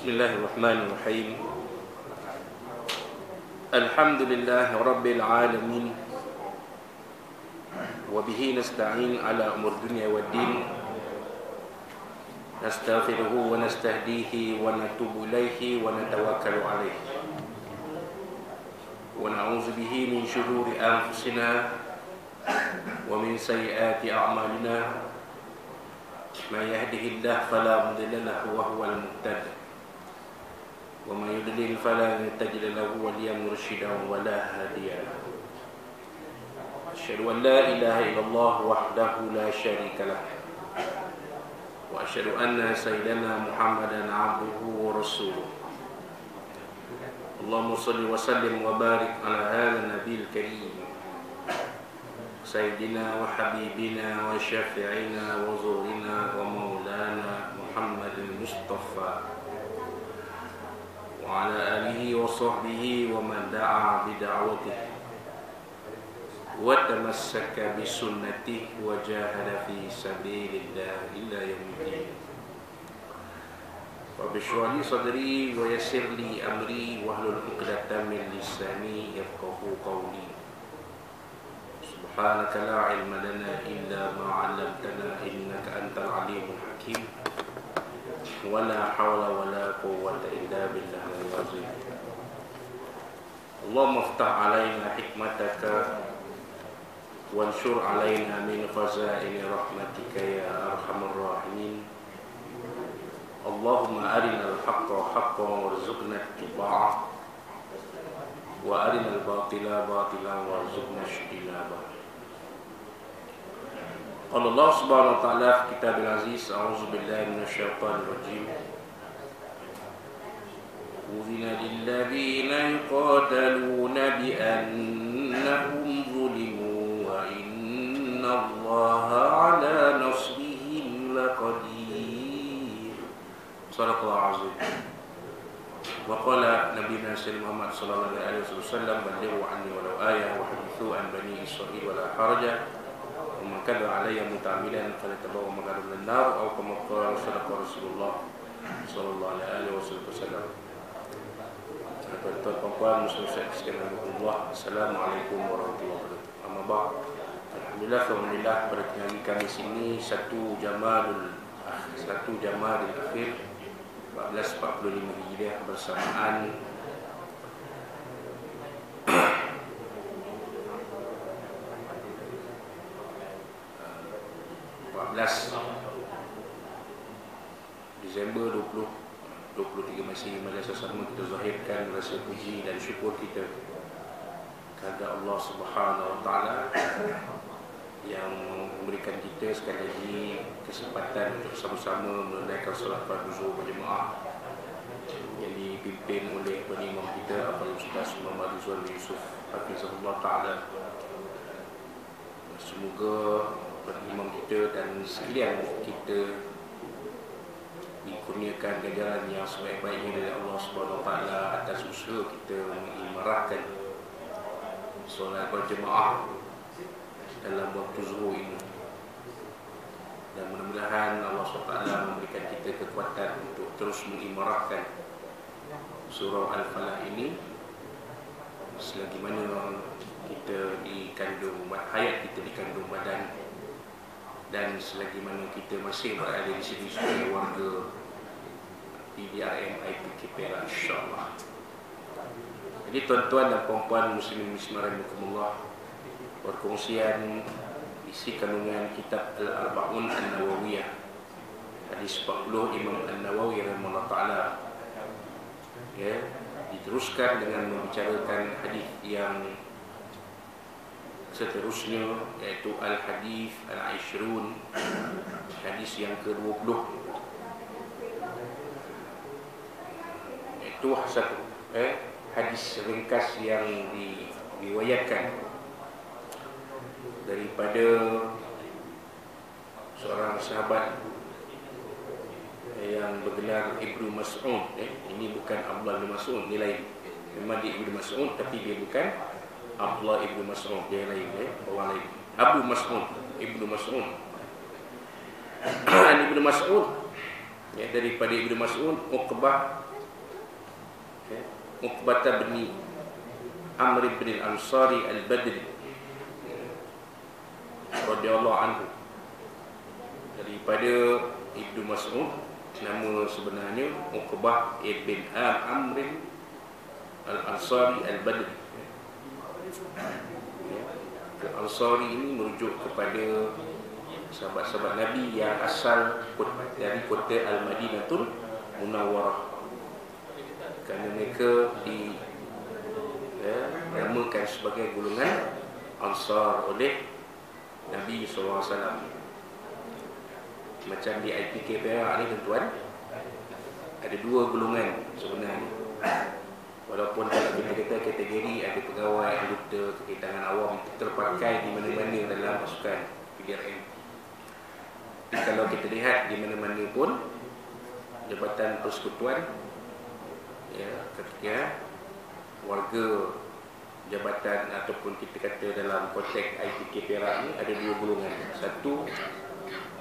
Bismillahirrahmanirrahim. Alhamdulillahi Rabbil alamin. Wabihi nasta'in ala umur dunya wa din. Nastaghfiruhu wa nastahdihi wa natubu ilaihi wa natawakkalu alaihi. Wa na'udzu bihi min shururi anfusina wa min sayyiati a'malina. Man yahdihillahu fala mudilla lahu wa huwal muhtadi. وَمَنْ يُضْلِلْ فَلَنْ تَجِدَ لَهُ وَلِيًّا مُرْشِدًا وَلَا هَادِيَ لَهُ أشهد أن لا إله إلا الله وحده لا شريك له وأشهد أن سيدنا محمدا عبده ورسوله اللهم صل وسلم وبارك على هذا النبي الكريم سيدنا وحبيبنا وشفيعنا وزورنا ومولانا محمد المصطفى وعلى آله وصحبه ومن دعا بدعوته وتمسك بسنته وجاهد في سبيل الله إلى يوم الدين. رب اشرح لي صدري ويسر لي أمري واحلل عقدة من لساني يفقهوا قولي. سبحانك لا علم لنا إلا ما علمتنا إنك أنت العليم الحكيم. ولا حول ولا قوة إلا بالله العظيم. اللهم افتح علينا حكمتك وانشر علينا من خزائن رحمتك يا أرحم الراحمين. اللهم أرنا الحق حقا وارزقنا اتباعه وأرنا الباطل باطلا وارزقنا اجتنابه. قال الله سبحانه وتعالى في كتاب العزيز أعوذ بالله من الشيطان الرجيم أذن للذين يقاتلون بأنهم ظلموا وإن الله على نصرهم لقدير. صدق الله العظيم. وقال نبينا سيدنا محمد صلى الله عليه وسلم بلغوا عني ولو آية وحدثوا عن بني إسرائيل ولا حرج ومن كذب علي متعمدا فليتبوأ مقعده من النار أو كما قال صدق رسول الله صلى الله عليه وسلم. Tuan-tuan muslim sekalian, Assalamualaikum warahmatullahi wabarakatuh. Amma ba'd. Alhamdulillah pada kami sini 1 Jamadul Akhir 1445 Hijriah bersamaan Disember 2023 masih madrasah sama kita zahirkan rasa puji dan syukur kita kepada Allah Subhanahu Wa Taala yang memberikan kita sekali lagi kesempatan untuk sama-sama menunaikan solat fardu zuhur berjemaah yang dipimpin oleh penimam kita Abdul Ustaz Muhammad Rizwan Yusuf Hafizahullah Taala. Semoga penimam kita dan sekalian kita dikurniakan ganjaran yang sebaik-baiknya dari Allah Subhanahu Wa Taala atas usaha kita mengimarahkan solat berjemaah dalam waktu zuhur ini. Dan mudah-mudahan Allah Subhanahu Wa Taala memberikan kita kekuatan untuk terus mengimarahkan surah Al-Falah ini selagi mana kita dikandung hayat kita dikandung badan dan selagi mana kita masih berada di sini sebagai warga PDRM IPK Perak, insyaAllah. Jadi tuan-tuan dan puan-puan muslimin muslimat rahimakumullah, perkongsian isi kandungan kitab Al-Arba'un An-Nawawiyah hadis 40 Imam An-Nawawi rahimahullah ta'ala, ya, diteruskan dengan membicarakan hadis yang seterusnya, yaitu Al-Hadis Al-Ishrun, hadis yang ke-20, yaitu hadis ringkas yang diriwayatkan daripada seorang sahabat yang bergelar Ibnu Mas'ud. Ini bukan Abdullah bin Mas'ud, ini lain. Memang dia Ibnu Mas'ud tapi dia bukan Abdullah Ibnu Mas'ud, dia lain, orang lain. Abu Mas'ud, Ibnu Mas'ud. Ibnu Mas'ud, ya, daripada Ibnu Mas'ud, Uqbah Uqbah bin Amr bin Al-Ansari Al-Badri radhiyallahu anhu. Daripada Ibnu Mas'ud, nama sebenarnya Uqbah bin Amr Al-Ansari Al-Badri. Al-Ansari ini merujuk kepada sahabat-sahabat Nabi yang asal dari kota Al-Madinatul Munawwarah, kerana mereka dinamakan sebagai golongan Ansar oleh Nabi SAW. Macam di IPK Perak ni tuan-tuan, ada dua golongan sebenarnya. Walaupun kalau kita kata kategori ada pegawai, anggota, kekitangan awam, itu terpakai di mana-mana dalam pasukan PDRM. Tapi kalau kita lihat di mana-mana pun Jabatan Persekutuan, ketika warga jabatan ataupun kita kata dalam konteks IPK Perak ni ada dua golongan. Satu,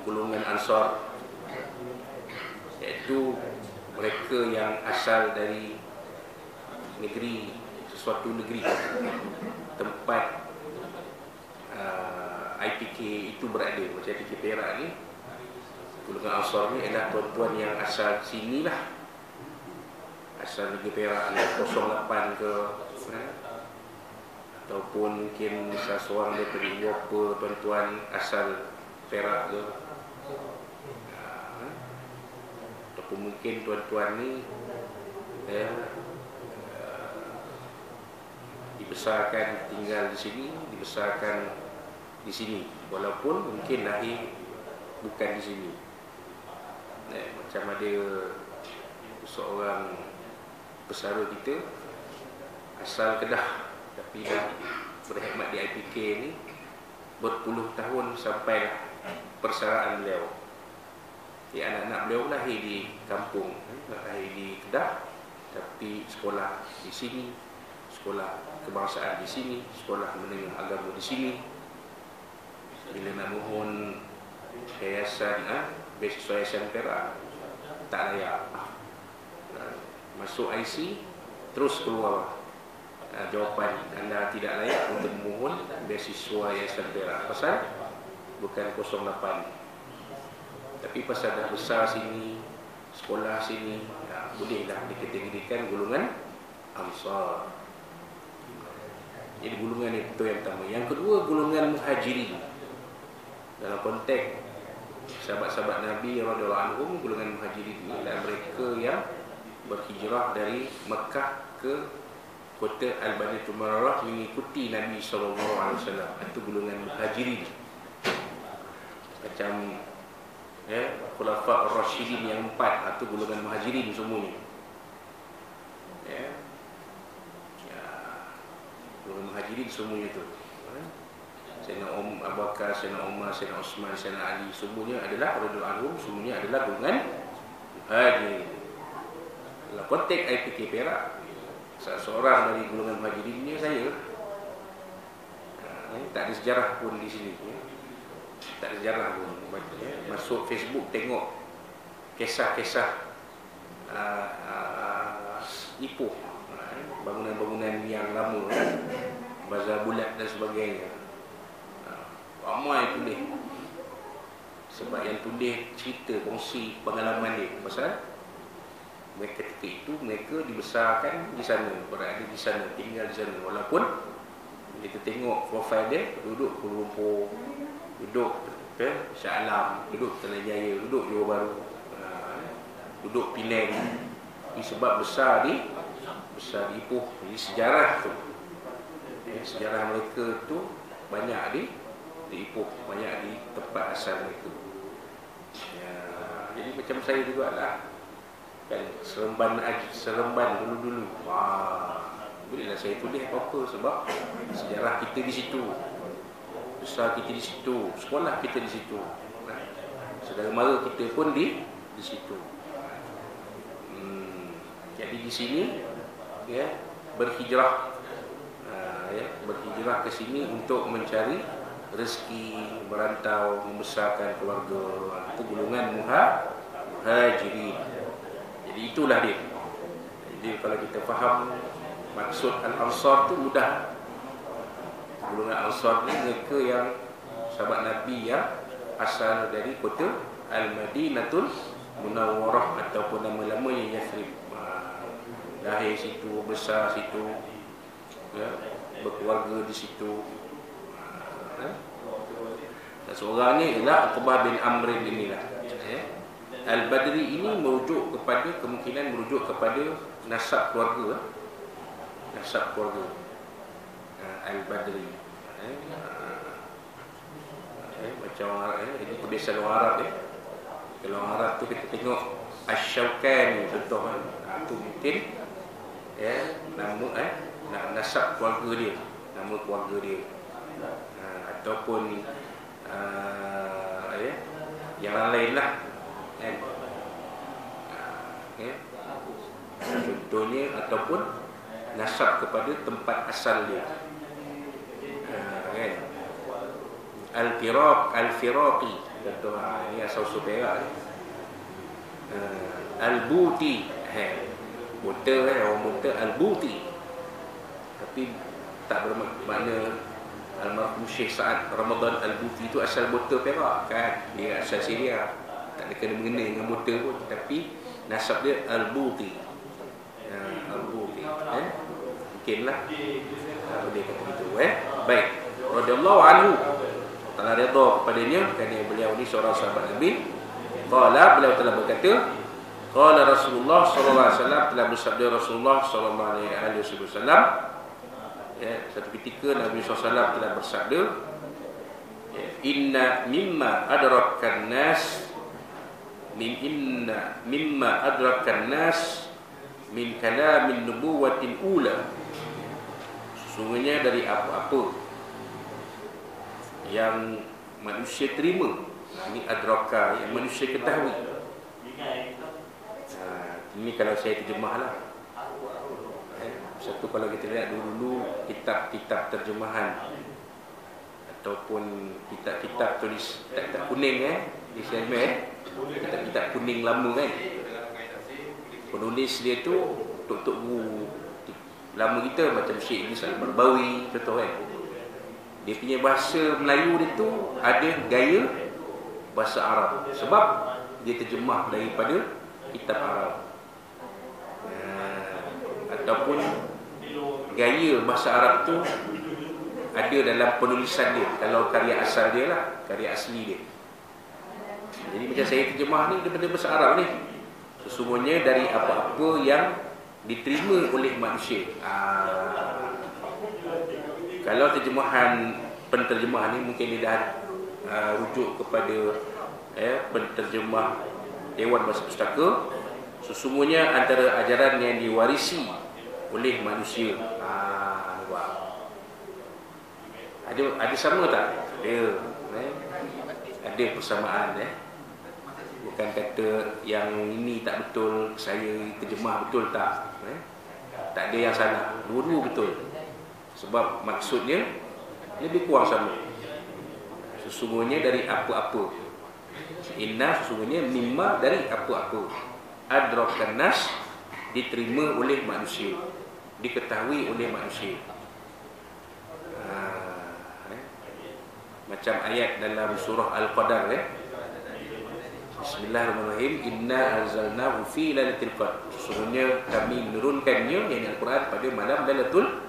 golongan Ansar, iaitu mereka yang asal dari negeri, sesuatu negeri tempat IPK itu berada. Macam IPK Perak ni, golongan Ansar ni adalah tuan-tuan yang asal sini lah, asal negeri Perak ni, 08 ke, ataupun mungkin salah seorang daripada Eropah, tuan-tuan asal Perak ke, ataupun mungkin tuan-tuan ni dibesarkan, tinggal di sini, dibesarkan di sini, walaupun mungkin lahir bukan di sini. Macam ada seorang pesara kita asal Kedah, tapi dah berkhidmat di IPK ni berpuluh tahun sampai persaraan beliau. Anak-anak beliau lahir di kampung, lahir di Kedah, tapi sekolah di sini, sekolah kebangsaan di sini, sekolah menengah agama di sini. Bila nak mohon yayasan, beasiswa Yayasan Perak, tak layak. Masuk IC, terus keluar jawapan anda tidak layak untuk memohon beasiswa Yayasan Perak. Pasal bukan 08, tapi pasal dah besar sini, sekolah sini, bolehlah dikategorikan golongan Ansar. Jadi golongan itu yang pertama. Yang kedua, golongan Muhajirin. Dalam konteks sahabat-sahabat Nabi radhiyallahu anhum, golongan Muhajirin ini adalah mereka yang berhijrah dari Mekah ke kota Al-Madinatul Munawwarah mengikuti Nabi SAW. Itu golongan Muhajirin. Macam Khulafa Ar-Rasyidin yang 4, itu golongan Muhajirin semuanya. Golongan Muhajirin semuanya itu. Sayyidina Abu Bakar, Sayyidina Umar, Sayyidina Osman, Sayyidina Ali, semuanya adalah radhiyallahu anhum, semuanya adalah golongan Muhajirin. Dalam konteks IPK Perak, seorang dari golongan Muhajirin ni saya. Tak ada sejarah pun di sini. Tak ada sejarah pun. Masuk Facebook tengok kisah-kisah Ipoh, bangunan-bangunan yang lama, Bazar Bulat dan sebagainya. Ramai tulis. Sebab yang tulis cerita, kongsi pengalaman dia. Pasal mereka ketika itu mereka dibesarkan di sana, berada di sana, tinggal di sana. Walaupun kita tengok profil dia, duduk Kuala Lumpur, duduk Shah Alam, duduk Putrajaya, duduk Johor Bahru, duduk Penang. Ini sebab besar di Ipoh. Jadi sejarah tu, sejarah mereka tu banyak di Ipoh, banyak di tempat asal mereka. Jadi macam saya juga lah, kan, Seremban dulu-dulu. Bolehlah saya tulis apa-apa sebab sejarah kita di situ, besar kita di situ, sekolah kita di situ, saudara mara kita pun di situ. Jadi di sini berhijrah, berhijrah ke sini untuk mencari rezeki, merantau, membesarkan keluarga. Itu golongan Muhajirin. Jadi itulah dia. Jadi kalau kita faham maksud Al-Ansar tu mudah. Golongan Ansar ni mereka yang sahabat Nabi yang asal dari kota Al-Madinatul Munawwarah ataupun nama-lamanya Yathrib. Lahir situ, besar situ, ya, berkeluarga di situ. Dan seorang ni ialah Uqbah bin Amr inilah. Al-Badri ini merujuk kepada, kemungkinan merujuk kepada nasab keluarga. Nasab keluarga Al-Badri. Macam orang Arab, ini kebiasaan orang Arab. Kalau orang Arab tu kita tengok Asy-Syaukani contoh, tu mungkin nama nasab keluarga dia, nama keluarga dia, ataupun yang lain lah kan. Contohnya ataupun nasab kepada tempat asal dia, kan. Al-Firaqi contoh, ini asal Perak. Al-Buti, buta kan, orang buta Al-Buti, tapi tak bermakna almarhum Syekh Sa'ad Ramadan Al-Buti itu asal buta Perak kan, dia asal Syria, tak ada kena-mengena dengan buta pun, tapi nasab dia Al-Buti. Al-Buti, mungkinlah boleh kata gitu. Baik, radhiyallahu anhu, Allah redha kepadanya kerana beliau ni seorang sahabat Nabi. Qala, beliau telah berkata, qala Rasulullah sallallahu alaihi wasallam, telah bersabda Rasulullah sallallahu alaihi wasallam, satu ketika Nabi SAW telah bersabda, inna mimma adrakan nas min kalamin nubuwatin ula, sesungguhnya dari apa-apa yang manusia terima, ini adraka, yang manusia ketahui. Ini kalau saya terjemahlah. Satu, kalau kita lihat dulu kitab-kitab terjemahan ataupun kitab-kitab tulis kitab kuning di sana, kitab-kitab kuning lama kan, penulis dia tu tok-tok guru lama kita macam Syekh Ibn Salim Al-Bawi contoh kan. Dia punya bahasa Melayu dia tu ada gaya bahasa Arab sebab dia terjemah daripada kitab Arab, ataupun gaya bahasa Arab tu ada dalam penulisan dia, kalau karya asal dia lah, karya asli dia. Jadi macam saya terjemah ni daripada bahasa Arab ni, sesungguhnya dari apa-apa yang diterima oleh manusia. Kalau terjemahan penterjemah ni mungkin dia dah rujuk kepada penterjemah Dewan Bahasa Pustaka, sesungguhnya antara ajaran yang diwarisi oleh manusia. Ada sama tak? Ada persamaan. Bukan kata yang ini tak betul, saya terjemah betul, tak. Tak ada yang salah, dua-dua betul. Sebab maksudnya lebih kurang sama. Sesungguhnya dari apa-apa. Inna, sesungguhnya mimma, dari apa-apa. Adrakan nas, diterima oleh manusia, diketahui oleh manusia. Macam ayat dalam surah Al-Qadar, Bismillahirrahmanirrahim, inna anzalnahu fi lailatul qadar, sesungguhnya kami menurunkannya, yakni Al-Quran, pada malam Lailatul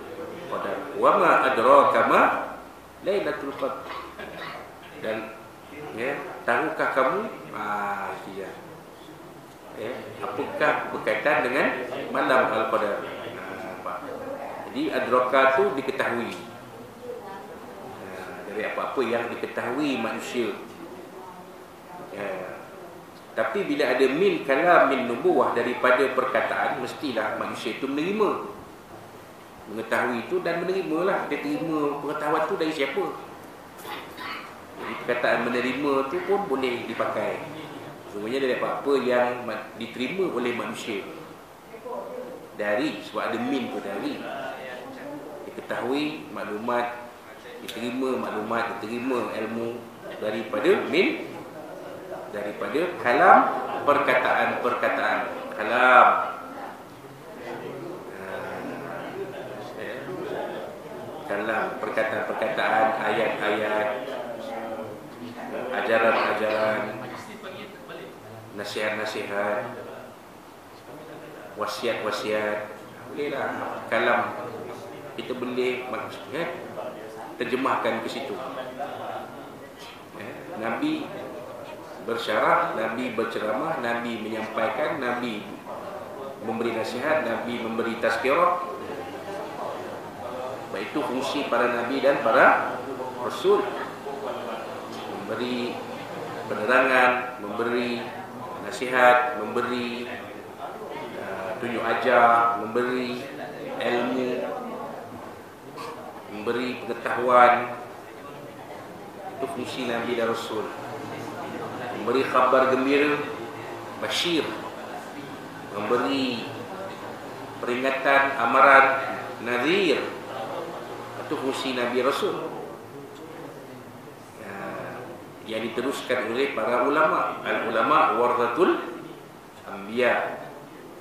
Qadar. Wa ma adraka ma lailatul qadar, dan tahukah kamu apakah berkaitan dengan malam Al-Qadar. Jadi adraka tu diketahui, dari apa-apa yang diketahui manusia. Tapi bila ada min kalam min nubuwah, daripada perkataan, mestilah manusia itu menerima, mengetahui itu dan menerima lah. Dia terima pengetahuan tu dari siapa. Jadi perkataan menerima tu pun boleh dipakai, semuanya dari apa-apa yang diterima oleh manusia. Dari, sebab ada min tu, dari diketahui maklumat, diterima maklumat, diterima ilmu daripada min, daripada kalam, perkataan-perkataan kalam. kalam, perkataan-perkataan, ayat-ayat, ajaran-ajaran, nasihat-nasihat, wasiat-wasiat. Bolehlah kalam kita boleh terjemahkan ke situ. Nabi bersyarah, Nabi berceramah, Nabi menyampaikan, Nabi memberi nasihat, Nabi memberi tazkirah. Itu fungsi para Nabi dan para Rasul, memberi penerangan, memberi nasihat, memberi tunjuk ajar, memberi ilmu, memberi pengetahuan. Itu fungsi Nabi dan Rasul. Memberi khabar gembira, basyir, memberi peringatan, amaran, nadhir. Itu fungsi Nabi Rasul yang diteruskan oleh para ulama. Al-ulama warathatul anbiya,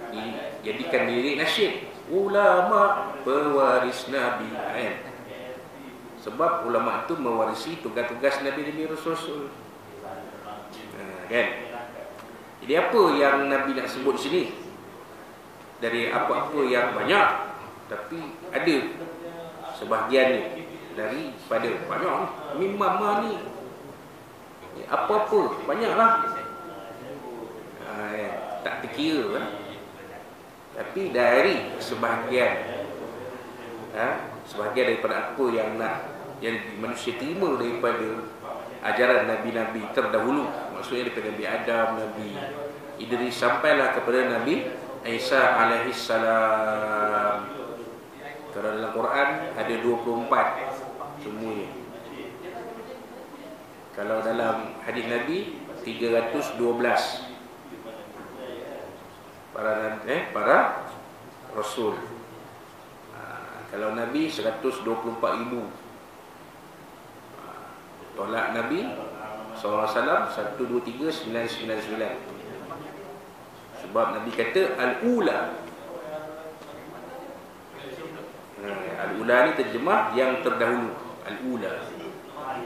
dijadikan diri nasyid. Ulama pewaris Nabi, sebab ulama itu mewarisi tugas-tugas Nabi Rasul. Kan? Jadi apa yang Nabi nak sebut di sini? Dari apa-apa yang banyak, tapi ada sebahagiannya daripada banyak mimama ni. Apa-apa banyaklah. Tak terkira. Tapi dari sebahagian, sebahagian daripada apa yang nak yang manusia terima daripada ajaran Nabi-Nabi terdahulu, maksudnya daripada Nabi Adam, Nabi Idris, sampailah kepada Nabi Isa alaihi salam. Kalau dalam Quran ada 24 semuanya. Kalau dalam hadis Nabi 312 para Rasul. Kalau Nabi 124,000. Tolak Nabi SAW 1, 2, 3, 999. Sebab Nabi kata Al-Ula. Al-Ula ni terjemah yang terdahulu. Al-Ula.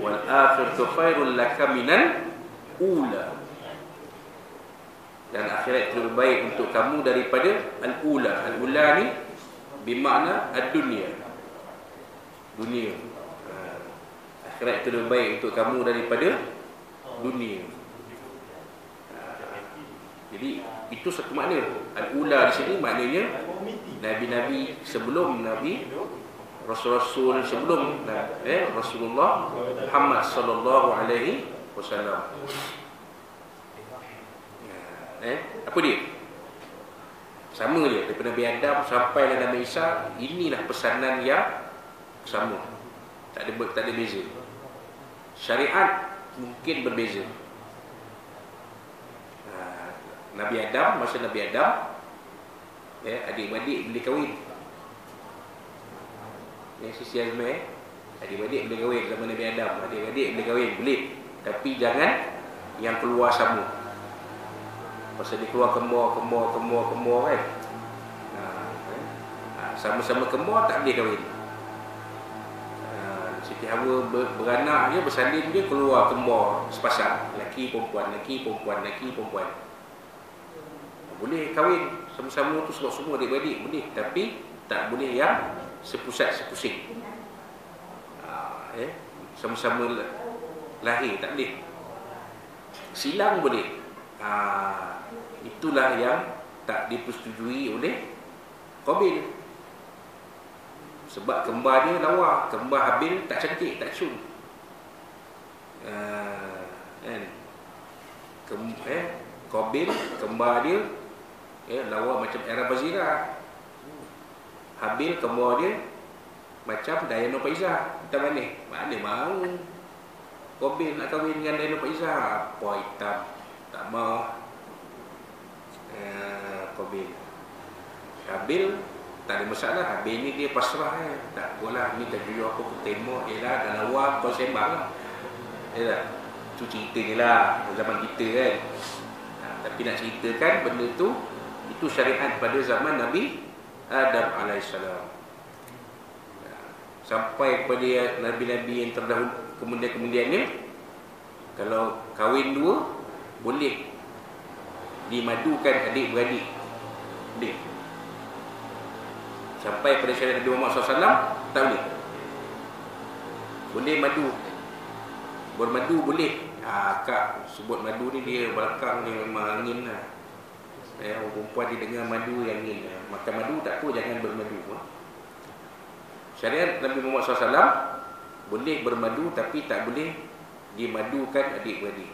Wal-akhiratu khairul laka minan ula. Dan akhirat lebih baik untuk kamu daripada Al-Ula. Al-Ula ni bermakna ad-dunia, dunia. Akhirat itu lebih baik untuk kamu daripada dunia. Jadi itu satu makna. Al-Ula di sini maknanya Nabi-Nabi sebelum Nabi, Rasul-Rasul sebelum Rasulullah Muhammad sallallahu alaihi wasallam. Apa dia? Sama dia daripada Nabi Adam sampai Nabi Isa. Inilah pesanan yang sama. Tak ada beza. Syariat mungkin berbeza. Nabi Adam, masa Nabi Adam, adik-beradik boleh kahwin. Sisi Azmi, adik-beradik boleh kahwin zaman Nabi Adam. Adik-beradik boleh kahwin, boleh. Tapi jangan yang keluar sama. Pasal dia keluar kembar kan. Sama-sama kembar tak boleh kahwin. Siti Hawa beranak dia, bersanding dia, keluar kembar sepasang, lelaki perempuan, lelaki perempuan, lelaki perempuan. Boleh kahwin sama-sama tu sebab semua adik-beradik boleh, tapi tak boleh yang sepusat sepusing. Sama-sama lahir tak boleh. Silang boleh. Itulah yang tak dipersetujui oleh Qabil. Sebab kembar dia lawa, kembar Habil tak cantik, tak cun. Qabil kembar dia lawa macam Era Bazira. Habil kembar dia macam Dayana Faizah. Kita mana mau Qabil nak kahwin dengan Dayana Faizah. Apa hitam tak mau. Qabil. Habil tak ada masalah. Habil ni dia pasrah tak apalah, ni tak jual apa ke tembok dah lawa kau sembang lah. Tu ceritanya lah zaman kita kan. Tapi nak ceritakan benda tu, itu syariat pada zaman Nabi Adam AS. sampai kepada Nabi-Nabi yang terdahulu kemudian-kemudiannya, kalau kahwin dua boleh dimadukan adik-beradik. Boleh. Sampai pada syariat Nabi Muhammad SAW tak boleh. Boleh madu, bermadu boleh. Kak sebut madu ni dia belakang ni memang angin lah. Orang perempuan dia dengar madu yang angin. Makan madu tak apa, jangan bermadu. Syariat Nabi Muhammad SAW boleh bermadu, tapi tak boleh dimadukan adik-beradik.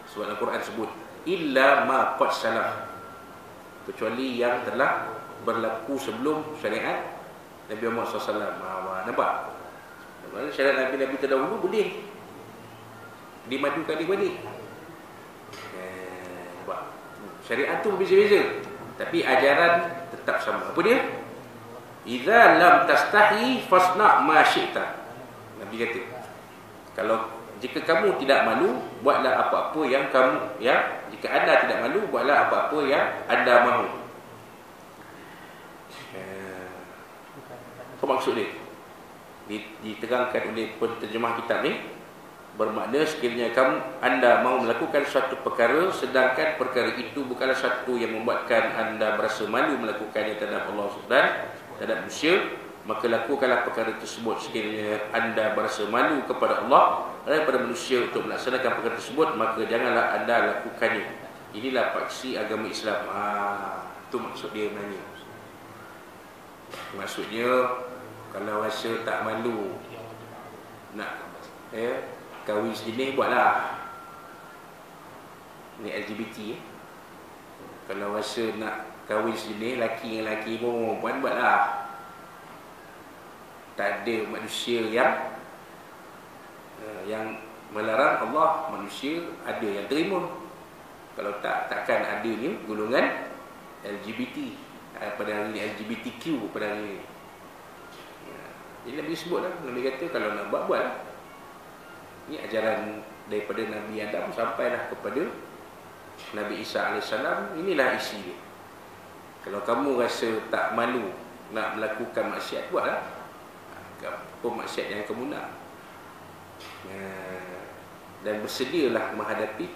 Sebab Al-Quran sebut illa ma qad salaf, kecuali yang telah berlaku sebelum syariat Nabi Muhammad SAW. Nampak? Syariat Nabi-Nabi terdahulu boleh dimadukan adik-beradik. Nampak? Syariat tu berbeza-beza, tapi ajaran tetap sama. Apa dia? Idza lam tastahi fasna' ma syi'ta. Nabi kata, kalau jika kamu tidak malu, buatlah apa-apa yang kamu, ya, jika anda tidak malu, buatlah apa-apa yang anda mahu. Apa maksud dia? Diterangkan oleh penterjemah kitab ni, bermakna sekiranya anda mahu melakukan suatu perkara, sedangkan perkara itu bukanlah satu yang membuatkan anda berasa malu melakukannya terhadap Allah dan terhadap manusia, maka lakukanlah perkara tersebut sekiranya anda berasa malu kepada Allah dan kepada manusia untuk melaksanakan perkara tersebut, maka janganlah anda lakukannya. Inilah paksi agama Islam. Itu maksud dia sebenarnya. Maksudnya, kalau rasa tak malu nak kahwin sejenis, buatlah. Ni LGBT. Kalau rasa nak kahwin sejenis, laki dengan laki pun buatlah. Tak ada manusia yang melarang. Allah, manusia ada yang terima. Kalau takkan adanya golongan LGBT pada hari ini, LGBTQ pada hari ini. Jadi Nabi sebutlah, Nabi kata kalau nak buat-buatlah. Ini ajaran daripada Nabi Adam sampailah kepada Nabi Isa AS. Inilah isi dia. Kalau kamu rasa tak malu nak melakukan maksiat, buatlah. Apa maksiat yang kamu nak, dan bersedialah menghadapi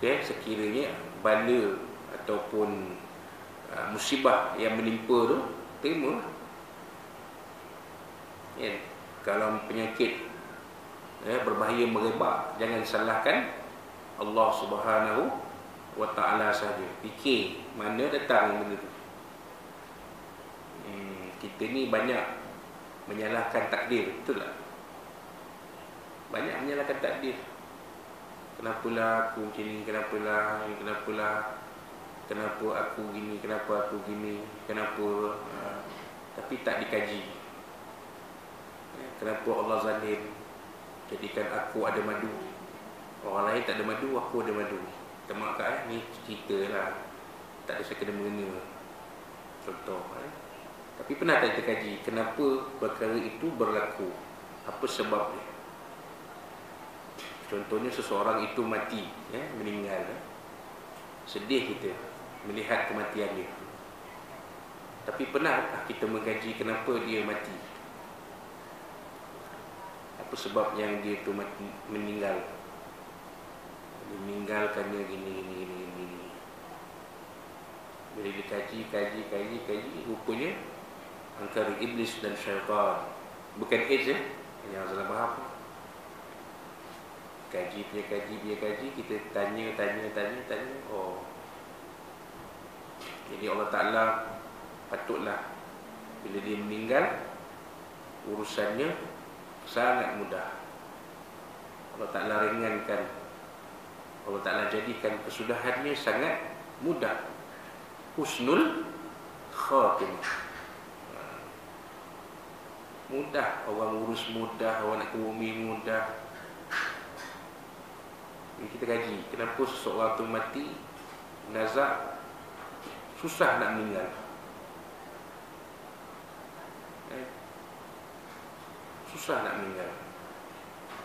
sekiranya bala ataupun musibah yang menimpa tu, terima. Kalau penyakit berbahaya merebak, jangan salahkan Allah Subhanahu wa ta'ala sahaja. Fikir mana datang benda tu. Kita ni banyak menyalahkan takdir, betul tak? Banyak menyalahkan takdir. Kenapalah aku macam ni, kenapalah kenapa aku gini, kenapa tapi tak dikaji. Kenapa Allah zalim jadikan aku ada madu, orang lain tak ada madu, aku ada madu. Kita makan ni cerita lah, tak ada sekena mengena. Contoh tapi pernah tak kita kaji kenapa perkara itu berlaku, apa sebab dia? Contohnya seseorang itu mati, meninggal, sedih kita melihat kematian dia. Tapi pernah kita mengkaji kenapa dia mati? Apa sebab yang dia tu mati, meninggal? Meninggal kerana gini. Bila dikaji, rupanya antara iblis dan syaitan. Bukan AIDS yang salah faham. Kaji, kita tanya. Oh, jadi Allah Ta'ala patutlah bila dia meninggal, urusannya sangat mudah. Allah Ta'ala ringankan, Allah Ta'ala jadikan kesudahannya sangat mudah. Husnul khatimah. Mudah, orang urus mudah, orang nak ke bumi mudah. Jadi kita kaji kenapa seseorang tu mati, nazak, susah nak meninggal. Susah nak meninggal.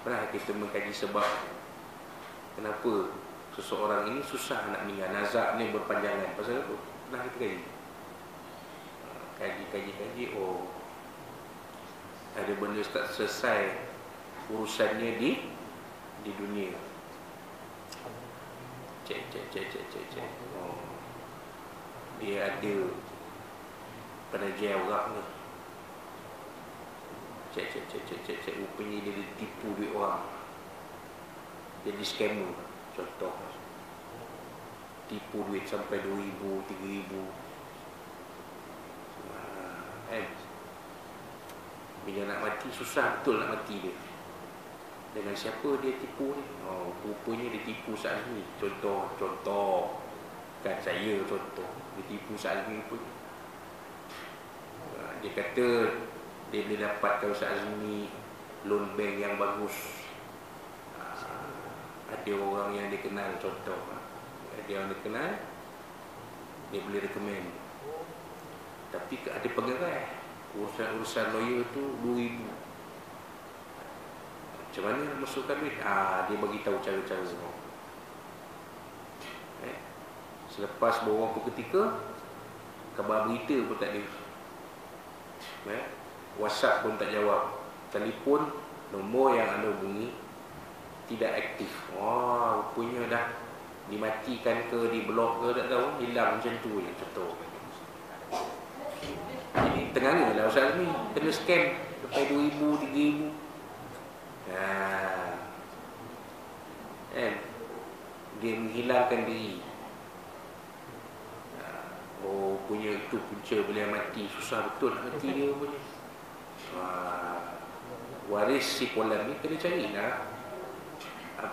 Pernah kita mengkaji sebab kenapa seseorang ini susah nak meninggal, nazak ni berpanjangan. Pasal apa? Pernah kita kaji. Kaji. Oh, Ada benda tak selesai urusannya di dunia. Cek. Oh. Dia ada penagihan orang ni. Cek. Rupanya dia ditipu duit orang. Jadi scammer. Contoh, tipu duit sampai 2,000, 3,000. Bila nak mati, susah betul nak mati dia. Dengan siapa dia tipu ni? Oh, rupanya dia tipu Syazmi. Contoh. Kan saya contoh. Dia tipu Syazmi pun. Dia kata dia boleh dapatkan Syazmi loan bank yang bagus. Ada orang yang dia kenal, contoh. Ada orang dia kenal, dia boleh recommend. Tapi ada pengerai. Urusan lawyer tu 2,000. Macam mana nak masukkan duit? Dia bagi tahu cara-cara semua. Selepas beberapa ketika, khabar berita pun tak ada. WhatsApp pun tak jawab. Telefon, nombor yang anda hubungi tidak aktif. Rupanya dah dimatikan ke, diblok ke, tak tahu. Hilang macam tu je, contoh. Jadi tengah lah Ustaz ni kena scam sampai 2,000, 3,000. Dia menghilangkan diri. Punya itu punca boleh mati. Susah betul nak mati dia punya. Waris si Polan ni kena cari lah.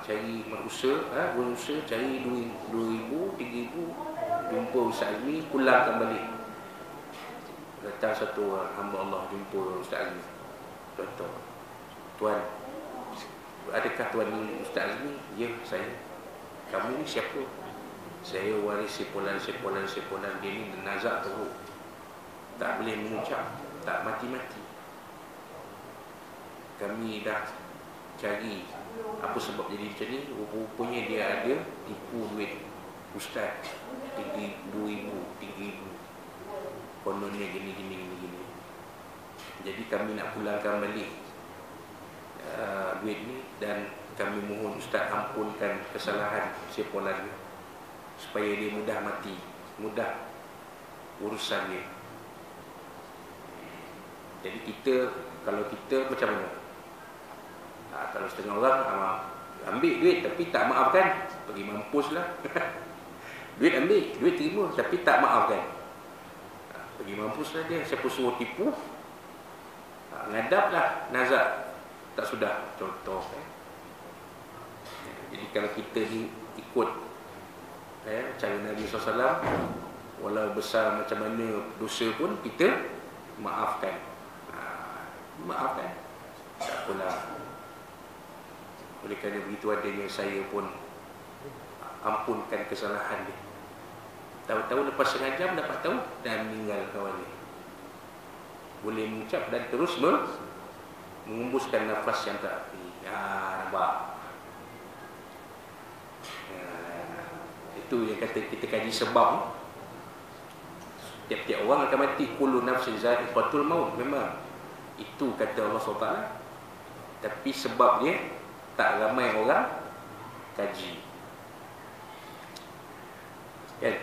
Cari berusaha cari 2,000, 3,000. Jumpa Ustaz ni, pulangkan balik. Datang satu orang hamba Allah jumpa Ustaz ni. Contoh, tuan, adakah tuan ni Ustaz ni? Ya, saya. Kamu ni siapa? Saya waris sepolan. Dia ni nazak teruk, tak boleh mengucap, tak mati-mati. Kami dah cari apa sebab jadi macam ni. Rupanya dia ada tipu duit Ustaz 2,000, 3,000. Kononnya gini. Jadi kami nak pulangkan balik duit ni, dan kami mohon Ustaz ampunkan kesalahan sepolan ni, supaya dia mudah mati, mudah urusan dia. Jadi kalau kita macam mana? Kalau setengah orang ambil duit tapi tak maafkan, pergi mampus lah. Duit ambil, duit terima tapi tak maafkan, pergi mampus lah dia. Siapa suruh tipu, ngadap lah, nazak, tak sudah, contoh. Jadi kalau kita ni ikut cara Nabi SAW, walau besar macam mana dosa pun kita maafkan. Tak apalah. Oleh kerana begitu adanya, saya pun ampunkan kesalahan dia. Tahu-tahu lepas setengah jam dapat tahu dan meninggal kawan dia. Boleh mengucap dan terus mengembuskan nafas yang tak api. Nampak? Itu yang kata kita kaji sebab. Tiap-tiap orang akan mati. Kullu nafsin za'iqatul maut. Memang itu kata Allah SWT. Tapi sebab dia tak ramai orang kaji. Kan?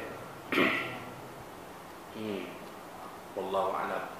Wallahu a'lam.